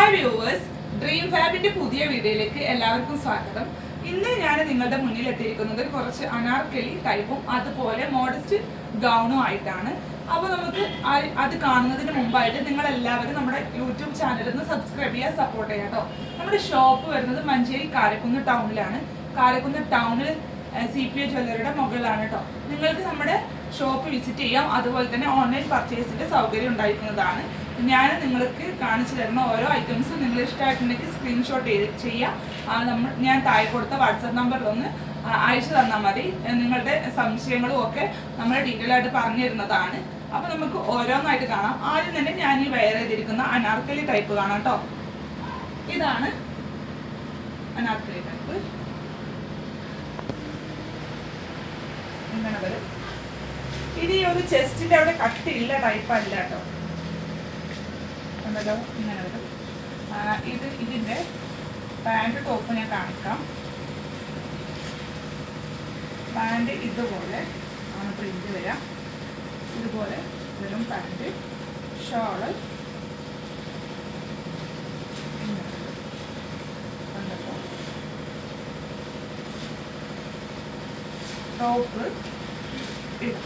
Hi viewers, dream ഫാബിന്റെ പുതിയ വീഡിയോയിലേക്ക് എല്ലാവർക്കും സ്വാഗതം. ഇന്ന് ഞാൻ നിങ്ങളുടെ മുന്നിൽ എത്തിയിരിക്കുന്നത് കുറച്ച് അനാർക്കലി ടൈപ്പും അതുപോലെ മോഡസ്റ്റ് ഗൗണും ആയിട്ടാണ്. അപ്പോൾ നമുക്ക് അത് കാണുന്നതിന് മുമ്പായിട്ട് നിങ്ങൾ എല്ലാവരും നമ്മുടെ യൂട്യൂബ് ചാനലിൽ നിന്ന് സബ്സ്ക്രൈബ് ചെയ്യുക, സപ്പോർട്ട് ചെയ്യുക കേട്ടോ. നമ്മുടെ ഷോപ്പ് വരുന്നത് മഞ്ചേരി കാരക്കുന്ന് ടൗണിലാണ്. കാരക്കുന്ന് ടൗണിൽ CPO ജ്വല്ലറിയുടെ മുകളിലാണ് കേട്ടോ. നിങ്ങൾക്ക് നമ്മുടെ ഷോപ്പ് വിസിറ്റ് ചെയ്യാം. അതുപോലെ തന്നെ ഓൺലൈൻ പർച്ചേസിന്റെ സൗകര്യം ഉണ്ടായിരിക്കുന്നതാണ്. ഞാൻ നിങ്ങൾക്ക് കാണിച്ചു തരുന്ന ഓരോ ഐറ്റംസും നിങ്ങൾ ഇഷ്ടമായിട്ടുണ്ടെങ്കിൽ സ്ക്രീൻഷോട്ട് ചെയ്യാം. ഞാൻ താഴെ കൊടുത്ത വാട്സാപ്പ് നമ്പറിലൊന്ന് അയച്ചു തന്നാൽ മതി. നിങ്ങളുടെ സംശയങ്ങളും ഒക്കെ നമ്മൾ ഡീറ്റെയിൽ ആയിട്ട് പറഞ്ഞു തരുന്നതാണ്. അപ്പോൾ നമുക്ക് ഓരോന്നായിട്ട് കാണാം. ആദ്യം തന്നെ ഞാൻ ഈ വെയർ ചെയ്തിരിക്കുന്ന അനാർക്കലി ടൈപ്പ് കാണാം കേട്ടോ. ഇതാണ് അനാർക്കലി ടൈപ്പ്. ഇങ്ങനെ വരും. ഇത് ഈ ഒരു ചെസ്റ്റിന്റെ അവിടെ കട്ടിയില്ല ടൈപ്പ് അല്ല കേട്ടോ. കണ്ടല്ലോ, ഇങ്ങനെ വരും. ഇതിന്റെ പാൻറ് ടോപ്പ് ഞാൻ കാണിക്കാം. പാൻറ് ഇതുപോലെ ആണ് പ്രിന്റ് വരാം. ഇതുപോലെ വരും പാൻറ്. ഷോള് കണ്ടല്ലോ. ടോപ്പ് ഇത്.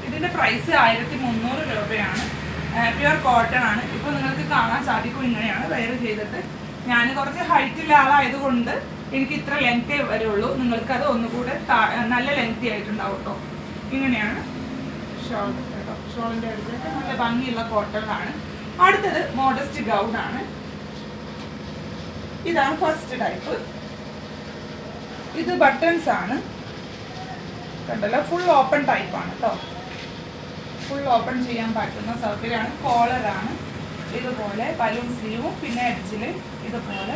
ഇതിന്റെ പ്രൈസ് 1300 രൂപയാണ്. പ്യുവർ കോട്ടൺ ആണ്. ഇപ്പൊ നിങ്ങൾക്ക് കാണാൻ സാധിക്കും. ഇങ്ങനെയാണ് വെയർ ചെയ്തിട്ട്. ഞാൻ കുറച്ച് ഹൈറ്റുള്ള ആളായതുകൊണ്ട് എനിക്ക് ഇത്ര ലെങ്തേ വരുള്ളൂ. നിങ്ങൾക്ക് അത് ഒന്നുകൂടെ നല്ല ലെങ്തി ആയിട്ടുണ്ടാവും കേട്ടോ. ഇങ്ങനെയാണ് ഷോൾ കേട്ടോ. ഷോളിന്റെ അടുത്ത് നല്ല ഭംഗിയുള്ള കോട്ടൺ ആണ്. അടുത്തത് മോഡസ്റ്റ് ഗൗൺ ആണ്. ഇതാണ് ഫസ്റ്റ് ടൈപ്പ്. ഇത് ബട്ടൺസ് ആണ്. കണ്ടല്ലോ, ഫുൾ ഓപ്പൺ ടൈപ്പ് ആണ് കേട്ടോ. ഫുൾ ഓപ്പൺ ചെയ്യാൻ പറ്റുന്ന സൗകര്യമാണ്. കോളറാണ്. ഇതുപോലെ ബലൂൺ സ്ലീവും പിന്നെ എഡ്ജിൽ ഇതുപോലെ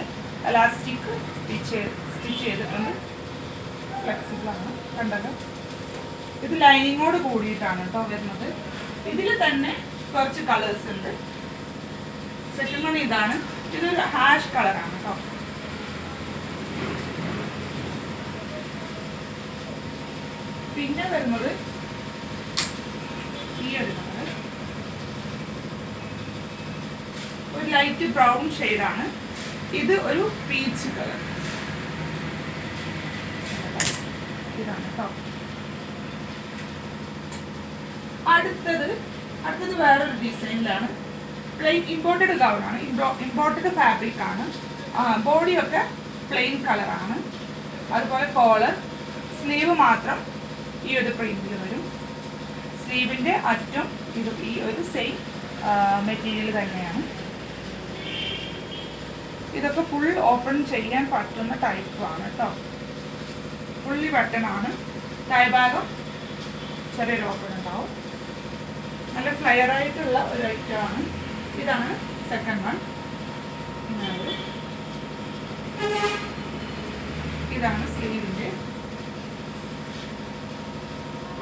എലാസ്റ്റിക് സ്റ്റിച്ച് ചെയ്തിട്ടുണ്ട്. ഫ്ലെക്സിബിൾ ആണ്. കണ്ടല്ലോ, ഇത് ലൈനിങ്ങോട് കൂടിയിട്ടാണ് കേട്ടോ വരുന്നത്. ഇതിൽ തന്നെ കുറച്ച് കളേഴ്സ് ഉണ്ട്. സെക്കൻഡ് വൺ ഇതാണ്. ഇതൊരു ഹാഷ് കളറാണ് കേട്ടോ. പിന്നെ വരുന്നത് ഈ ഒരു കളർ, ഒരു ലൈറ്റ് ബ്രൗൺ ഷെയ്ഡാണ്. ഇത് ഒരു പീച്ച് കളർ. ഇതാണ് കേട്ടോ. അടുത്തത് വേറൊരു ഡിസൈനിലാണ്. പ്ലെയിൻ ഇമ്പോർട്ടഡ് ഗൗൺ ആണ്. ഇമ്പോർട്ടഡ് ഫാബ്രിക് ആണ്. ബോഡിയൊക്കെ പ്ലെയിൻ കളറാണ്. അതുപോലെ കോളർ, സ്ലീവ് മാത്രം ഈ ഒരു പ്രിന്റിൽ വരും. സ്ലീവിന്റെ അറ്റം ഇത് ഈ ഒരു സെയിം മെറ്റീരിയൽ തന്നെയാണ്. ഇതൊക്കെ ഫുൾ ഓപ്പൺ ചെയ്യാൻ പറ്റുന്ന ടൈപ്പാണ് കേട്ടോ. ഫുള്ളി ബട്ടൺ ആണ്. താഴ്ഭാഗം ചെറിയൊരു ഓപ്പൺ ഉണ്ടാവും. നല്ല ഫ്ലയർ ആയിട്ടുള്ള ഒരു ഐറ്റം ആണ്. ഇതാണ് സെക്കൻഡ് വൺ. ഇതാണ് സ്ലീവിന്റെ.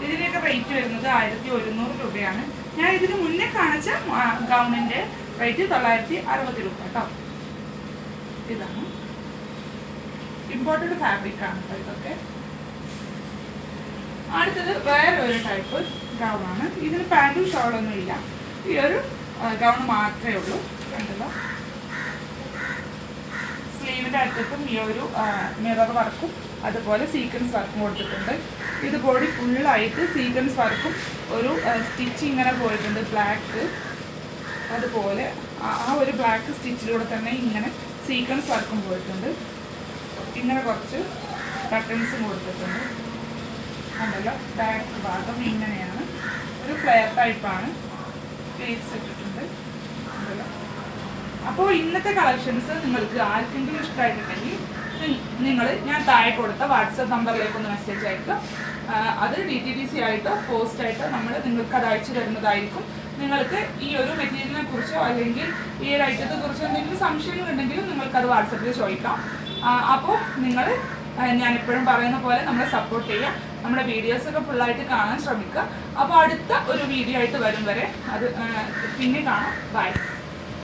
ഇതിന്റെയൊക്കെ റേറ്റ് വരുന്നത് 1100 രൂപയാണ്. ഞാൻ ഇതിന് മുന്നേ കാണിച്ച ഗൗണിന്റെ റേറ്റ് 960 രൂപ കേട്ടോ. ഇതാണ് ഇമ്പോർട്ടഡ് ഫാബ്രിക് ആണ് കേട്ടോ ഇതൊക്കെ. അടുത്തത് വേറെ ഒരു ടൈപ്പ് ഗൗൺ ആണ്. ഇതിന് പാൻറ്റും ഷോളൊന്നും ഇല്ല. ഈ ഒരു ഗൗൺ മാത്രമേ ഉള്ളൂ. കണ്ടല്ലോ, സ്ലീവിന്റെ അടുത്തും ഈ ഒരു മിറർ വർക്കും അതുപോലെ സീക്വൻസ് വർക്കും കൊടുത്തിട്ടുണ്ട്. ഇത് ബോഡി ഫുള്ളായിട്ട് സീക്വൻസ് വർക്കും ഒരു സ്റ്റിച്ച് ഇങ്ങനെ പോയിട്ടുണ്ട് ബ്ലാക്ക്. അതുപോലെ ആ ഒരു ബ്ലാക്ക് സ്റ്റിച്ചിലൂടെ തന്നെ ഇങ്ങനെ സീക്വൻസ് വർക്കും പോയിട്ടുണ്ട്. ഇങ്ങനെ കുറച്ച് ബട്ടൺസും കൊടുത്തിട്ടുണ്ട്. അതല്ലോ, ബാക്ക് ഭാഗം ഇങ്ങനെയാണ്. ഒരു ഫ്ലെയർ ടൈപ്പാണ്. പ്ലേറ്റ്സ് ഇട്ടിട്ടുണ്ട്. അതല്ലോ. അപ്പോൾ ഇന്നത്തെ കളക്ഷൻസ് നിങ്ങൾക്ക് ആർക്കെങ്കിലും ഇഷ്ടമായിട്ടുണ്ടെങ്കിൽ ഞാൻ താഴെ കൊടുത്ത വാട്സപ്പ് നമ്പറിലേക്ക് ഒന്ന് മെസ്സേജ് അയക്കുക. അത് DTDC ആയിട്ടോ പോസ്റ്റായിട്ടോ നിങ്ങൾക്ക് അത് അയച്ചു തരുന്നതായിരിക്കും. നിങ്ങൾക്ക് ഈ ഒരു മെറ്റീരിയലിനെ കുറിച്ചോ അല്ലെങ്കിൽ ഈ ഒരു ഐറ്റത്തെ കുറിച്ചോ എന്തെങ്കിലും സംശയങ്ങളുണ്ടെങ്കിലും നിങ്ങൾക്കത് വാട്സപ്പിൽ ചോദിക്കാം. അപ്പോൾ നിങ്ങൾ ഞാനെപ്പോഴും പറയുന്ന പോലെ നമ്മളെ സപ്പോർട്ട് ചെയ്യുക. നമ്മുടെ വീഡിയോസൊക്കെ ഫുള്ളായിട്ട് കാണാൻ ശ്രമിക്കുക. അപ്പോൾ അടുത്ത ഒരു വീഡിയോ ആയിട്ട് വരും വരെ അത് പിന്നെ കാണാം. ബൈ.